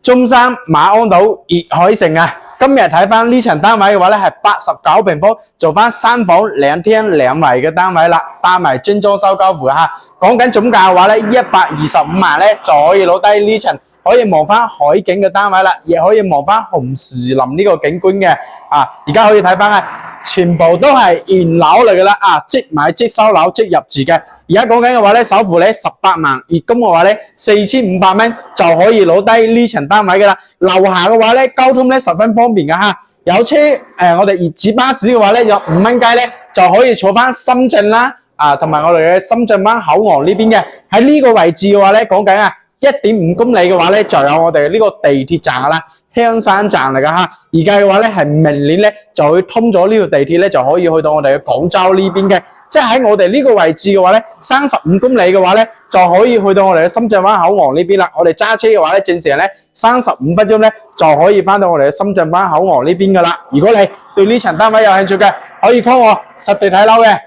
中山馬鞍島粵海城啊。今日睇翻呢層單位嘅話咧，係89平方，做翻3房2廳2衛嘅單位啦，帶埋精裝修交付嚇。講緊總價嘅話咧，125萬咧就可以攞低呢層，可以望翻海景嘅單位啦，亦可以望翻紅樹林呢個景觀嘅啊。而家可以睇翻啊，全部都係現樓嚟嘅啦啊，即買即收樓即入住嘅。而家講緊嘅話咧，首付咧18萬，月供嘅話咧4500蚊就可以攞低呢層單位嘅啦。樓下嘅話咧，交通咧十分方便嘅嚇。有車我哋熱指巴士嘅話咧，有5蚊雞咧就可以坐翻深圳啦啊，同埋我哋嘅深圳灣口岸呢邊嘅。喺呢個位置嘅話咧，講緊啊1.5公里嘅話咧，就有我哋呢個地鐵站噶啦，香山站嚟噶嚇。而家嘅話咧，係明年咧就會通咗呢條地鐵咧，就可以去到我哋嘅廣州呢邊嘅。即係喺我哋呢個位置嘅話咧，35公里嘅話咧，就可以去到我哋嘅深圳灣口岸呢邊啦。我哋揸車嘅話咧，正常咧35分鐘咧就可以翻到我哋嘅深圳灣口岸呢邊噶啦。如果你對呢層單位有興趣嘅，可以 call 我實地睇樓嘅。